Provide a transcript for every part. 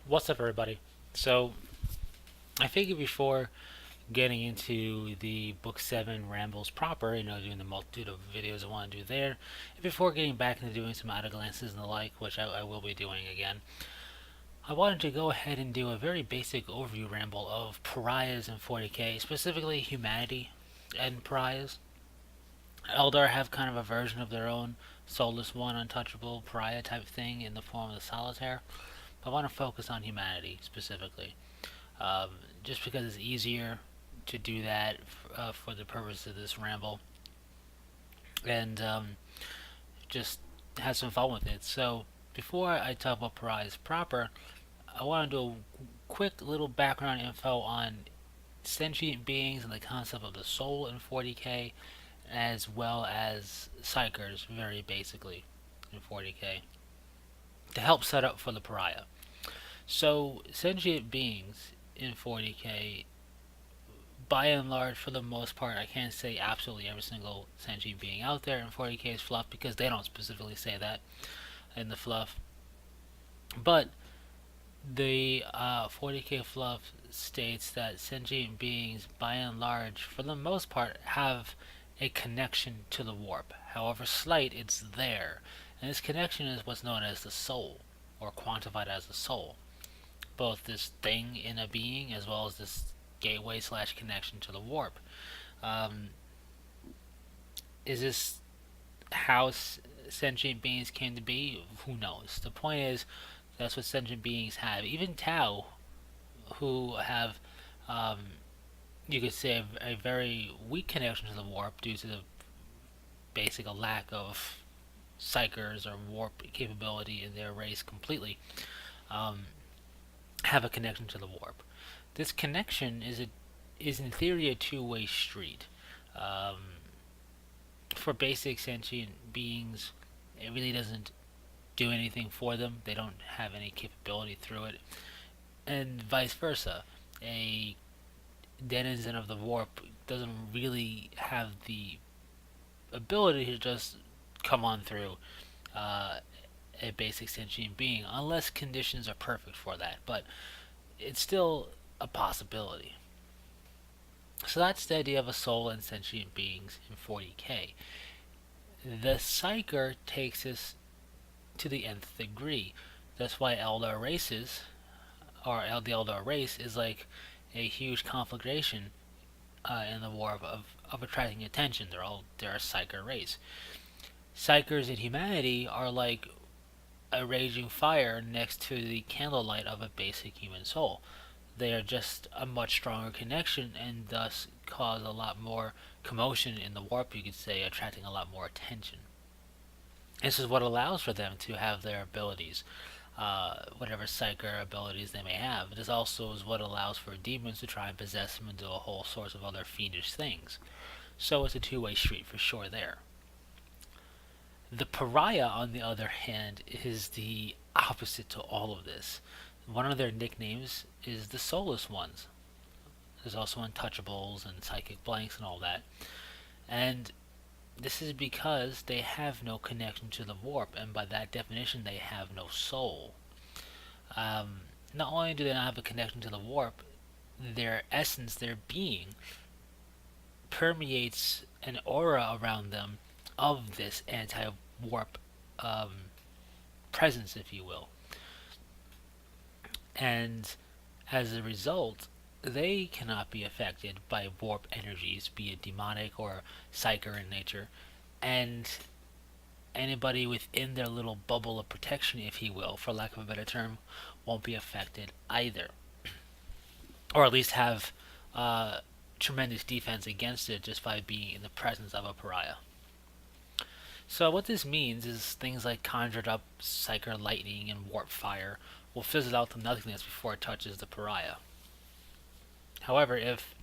What's up, everybody? So, I figured before getting into the Book 7 rambles proper, doing the multitude of videos I want to do there, and before getting back into doing some outer glances and the like, which I will be doing again, I wanted to go ahead and do a very basic overview ramble of pariahs in 40k, specifically humanity and pariahs. Eldar have kind of a version of their own soulless one, untouchable pariah type thing in the form of the solitaire. But I want to focus on humanity specifically. um, just because it's easier to do that for the purpose of this ramble, and just have some fun with it. So before I talk about Pariahs proper, I want to do a quick little background info on sentient beings and the concept of the soul in 40k, as well as psychers, very basically, in 40k, to help set up for the Pariah. So sentient beings in 40k, by and large, for the most part, I can't say absolutely every single sentient being out there in 40k is fluff, because they don't specifically say that in the fluff. But the 40k fluff states that sentient beings, by and large, for the most part, have a connection to the warp. However slight, it's there. And this connection is what's known as the soul, or quantified as the soul. Both this thing in a being as well as this gateway slash connection to the warp. Um, is this how sentient beings came to be? Who knows? The point is, that's what sentient beings have. Even Tau, who have, um, you could say, a very weak connection to the warp due to the basic lack of psychers or warp capability in their race completely, um, have a connection to the warp. This connection is in theory a two-way street. Um, for basic sentient beings, it really doesn't do anything for them. They don't have any capability through it, and vice versa. A denizen of the warp doesn't really have the ability to just come on through uh, a basic sentient being unless conditions are perfect for that. But it's still a possibility. So that's the idea of a soul and sentient beings in 40k. The Psyker takes us to the nth degree. That's why Eldar races, or the Eldar race, is like a huge conflagration in the war of attracting attention. They're a Psyker race. Psykers in humanity are like a raging fire next to the candlelight of a basic human soul. They are just a much stronger connection and thus cause a lot more commotion in the warp, you could say, attracting a lot more attention. This is what allows for them to have their abilities, whatever psyker abilities they may have. This also is what allows for demons to try and possess them and do a whole sorts of other fiendish things. So it's a two-way street for sure there. The pariah, on the other hand, is the opposite to all of this. One of their nicknames is the Soulless Ones. There's also Untouchables and Psychic Blanks and all that. And this is because they have no connection to the warp, and by that definition, they have no soul. Not only do they not have a connection to the warp, their essence, their being, permeates an aura around them of this anti-warp presence, if you will. And as a result, they cannot be affected by warp energies, be it demonic or psyker in nature, and anybody within their little bubble of protection, if you will, for lack of a better term, won't be affected either, or at least have tremendous defense against it just by being in the presence of a pariah. So what this means is things like conjured up psyker lightning and warp fire will fizzle out to nothingness before it touches the pariah. However, if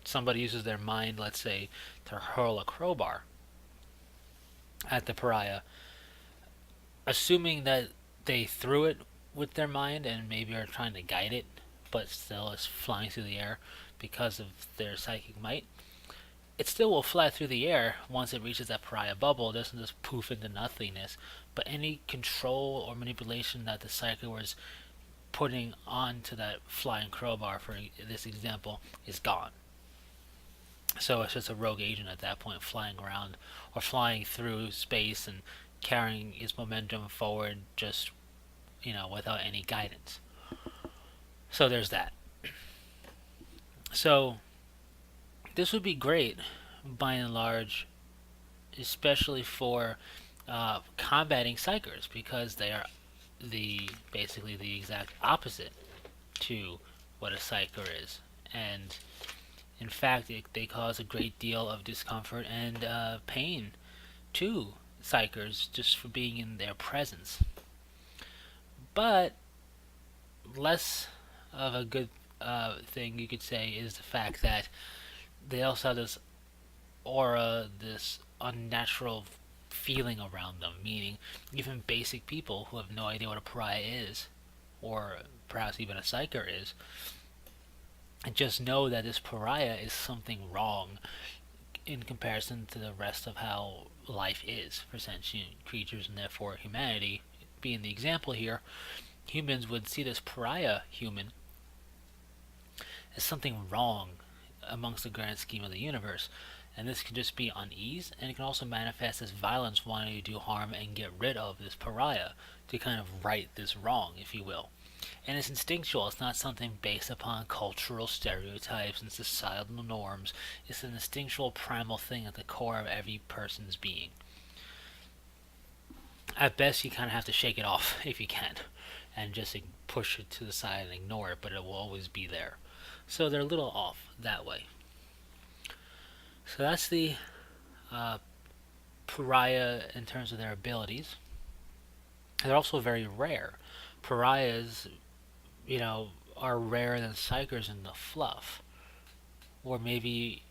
somebody uses their mind, let's say, to hurl a crowbar at the pariah, assuming that they threw it with their mind and maybe are trying to guide it, but still is flying through the air because of their psychic might, it still will fly through the air once it reaches that pariah bubble. It doesn't just poof into nothingness, but any control or manipulation that the psyker was putting onto that flying crowbar, for this example, is gone. So it's just a rogue agent at that point, flying around or flying through space and carrying its momentum forward, just without any guidance. So there's that. So this would be great, by and large, especially for combating psychers, because they are basically the exact opposite to what a psyker is, and in fact, they cause a great deal of discomfort and pain to psychers just for being in their presence. But less of a good thing, you could say, is the fact that they also have this aura, this unnatural feeling around them, meaning even basic people who have no idea what a pariah is, or perhaps even a psyker is, and just know that this pariah is something wrong in comparison to the rest of how life is for sentient creatures, and therefore humanity being the example here. Humans would see this pariah human as something wrong amongst the grand scheme of the universe. And this can just be unease, and it can also manifest as violence, wanting to do harm and get rid of this pariah, to kind of right this wrong, if you will. And it's instinctual. It's not something based upon cultural stereotypes and societal norms. It's an instinctual, primal thing at the core of every person's being. At best, you kind of have to shake it off if you can, and just push it to the side and ignore it, but it will always be there. So they're a little off that way. So that's the pariah in terms of their abilities. They're also very rare. Pariahs, are rarer than psychers in the fluff. Or maybe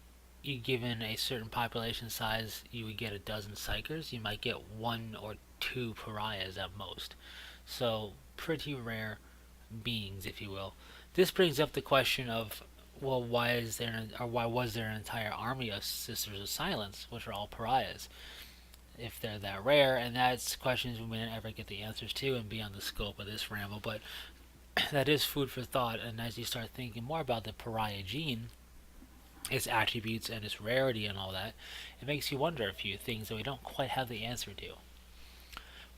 you given a certain population size, you would get a dozen psychers. You might get one or two pariahs at most. So pretty rare beings, if you will. This brings up the question of, well, why was there an entire army of Sisters of Silence, which are all pariahs, if they're that rare? And that's questions we may not ever get the answers to, and beyond the scope of this ramble. But that is food for thought. And as you start thinking more about the pariah gene, its attributes and its rarity and all that, it makes you wonder a few things that we don't quite have the answer to.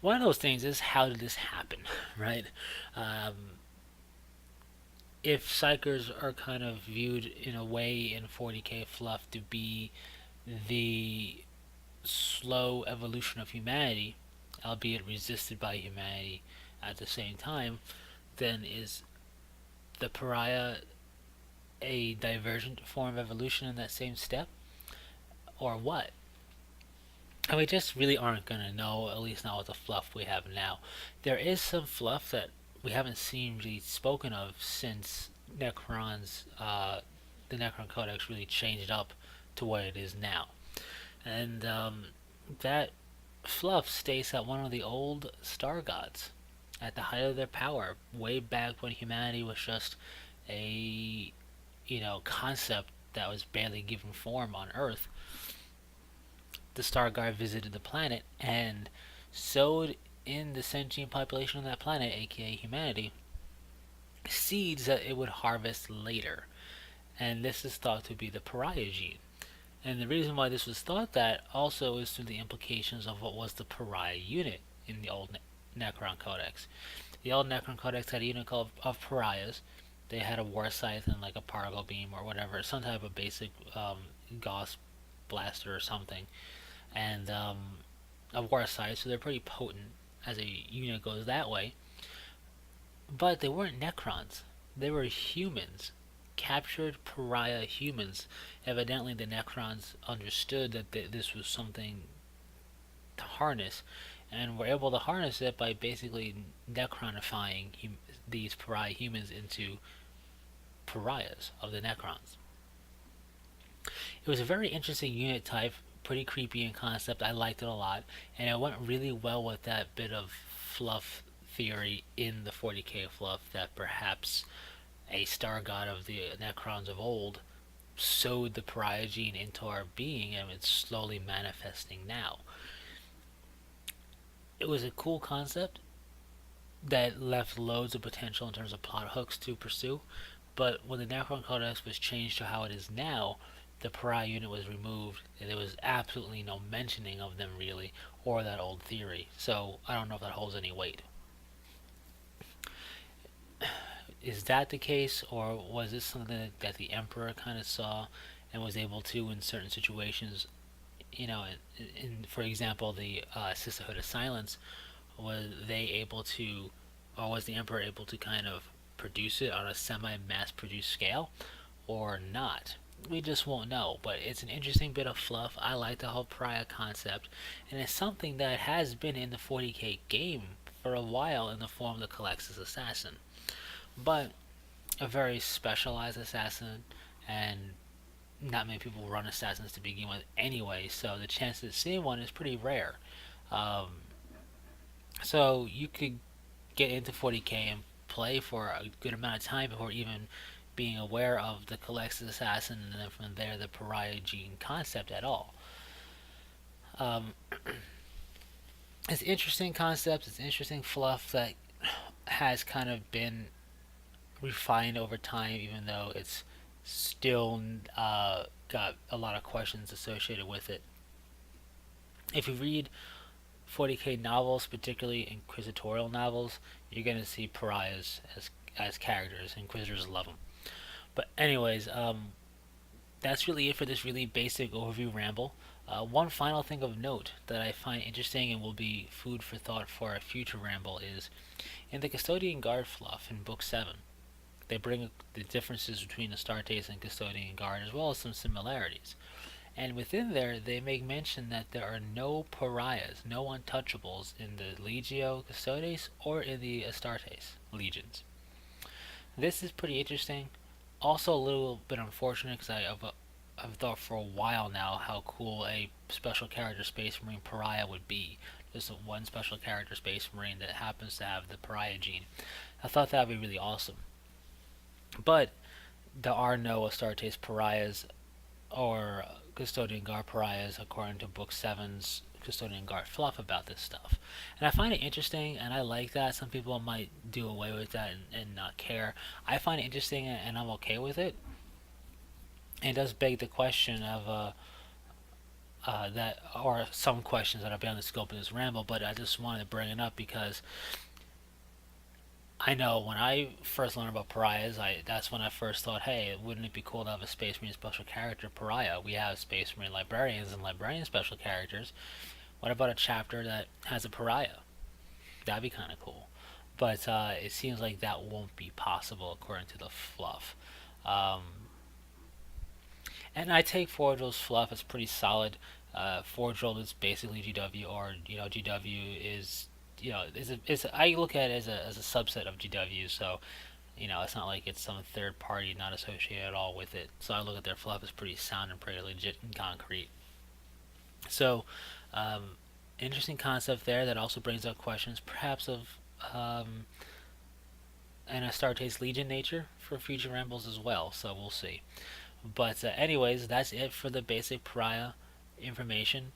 One of those things is, how did this happen, right? If psychers are kind of viewed in a way in 40k fluff to be the slow evolution of humanity, albeit resisted by humanity at the same time, then is the pariah a divergent form of evolution in that same step? Or what? And we just really aren't going to know, at least not with the fluff we have now. There is some fluff that we haven't seen really spoken of since Necron's, the Necron Codex really changed up to what it is now. And that fluff states that one of the old star gods, at the height of their power, way back when humanity was just a concept that was barely given form on Earth, the star god visited the planet and sowed in the sentient population of that planet, aka humanity, seeds that it would harvest later. And this is thought to be the pariah gene. And the reason why this was thought that also is through the implications of what was the pariah unit in the old Necron Codex. The old Necron Codex had a unit of pariahs. They had a war scythe and like a particle beam or whatever, some type of basic Gauss blaster or something, and a war scythe, so they're pretty potent as a unit goes that way. But they weren't Necrons. They were humans. Captured pariah humans. Evidently the Necrons understood that this was something to harness, and were able to harness it by basically Necronifying these pariah humans into pariahs of the Necrons. It was a very interesting unit type, pretty creepy in concept. I liked it a lot, and it went really well with that bit of fluff theory in the 40k fluff that perhaps a star god of the Necrons of old sowed the pariah gene into our being, and it's slowly manifesting now. It was a cool concept. that left loads of potential in terms of plot hooks to pursue. But when the Necron Codex was changed to how it is now, the Pariah unit was removed, and there was absolutely no mentioning of them really, or that old theory. So I don't know if that holds any weight. Is that the case, or was this something that the Emperor kind of saw and was able to, in certain situations, for example, the Sisterhood of Silence, was they able to, or was the Emperor able to kind of produce it on a semi-mass-produced scale, or not? We just won't know, but it's an interesting bit of fluff. I like the whole Pariah concept, and it's something that has been in the 40k game for a while in the form of the Calexis Assassin, but a very specialized assassin, and not many people run assassins to begin with anyway, so the chance of seeing one is pretty rare. Um, so you could get into 40k and play for a good amount of time before even being aware of the Calexis Assassin, and then from there the Pariah gene concept at all. Um, it's an interesting concept. It's interesting fluff that has kind of been refined over time, even though it's still got a lot of questions associated with it. If you read 40k novels, particularly inquisitorial novels, you're going to see pariahs as characters. Inquisitors love them. But anyways, that's really it for this really basic overview ramble. One final thing of note that I find interesting and will be food for thought for a future ramble is in the Custodian Guard fluff in Book 7. They bring the differences between Astartes and Custodian Guard as well as some similarities. And within there, they make mention that there are no pariahs, no untouchables in the Legio Custodes or in the Astartes legions. This is pretty interesting. Also, a little bit unfortunate because I've thought for a while now how cool a special character Space Marine Pariah would be. Just one special character Space Marine that happens to have the Pariah gene. I thought that would be really awesome. But there are no Astartes Pariahs or Custodian Guard Pariahs according to Book 7's Custodian Guard fluff about this stuff. And I find it interesting, and I like that. Some people might do away with that and not care. I find it interesting, and I'm okay with it. And it does beg the question of that, or some questions that are beyond the scope of this ramble, but I just wanted to bring it up because I know when I first learned about pariahs, that's when I first thought, hey, wouldn't it be cool to have a Space Marine special character pariah? We have Space Marine librarians and librarian special characters. What about a chapter that has a pariah? That'd be kind of cool. But it seems like that won't be possible according to the fluff. Um, and I take Forgel's fluff as pretty solid. Forgel is basically GW, or GW is I look at it as a subset of GW. So it's not like it's some third party not associated at all with it. So I look at their fluff as pretty sound and pretty legit and concrete. So, interesting concept there that also brings up questions, perhaps of an Astartes Legion nature for future rambles as well. So we'll see. But anyways, that's it for the basic Pariah information.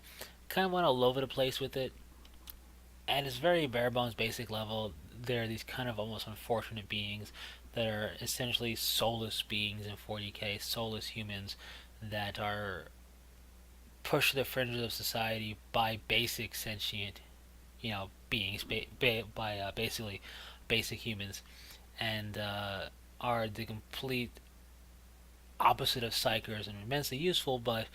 Kind of went all over the place with it, and it's very bare bones, basic level. There are these kind of almost unfortunate beings that are essentially soulless beings in 40k, soulless humans that are pushed to the fringes of society by basic sentient, beings, by basically basic humans, and are the complete opposite of psychers and immensely useful, but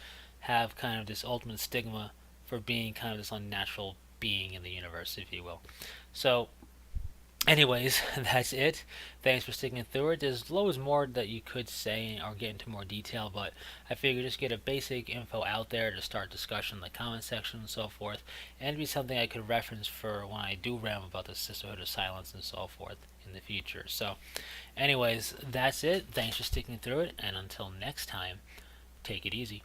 have kind of this ultimate stigma for being kind of this unnatural being in the universe, if you will. So, anyways, that's it. Thanks for sticking through it. There's loads more that you could say or get into more detail, but I figured just get a basic info out there to start discussion in the comment section and so forth, and it'd be something I could reference for when I do ramble about the Sisterhood of Silence and so forth in the future. So, anyways, that's it. Thanks for sticking through it, and until next time, take it easy.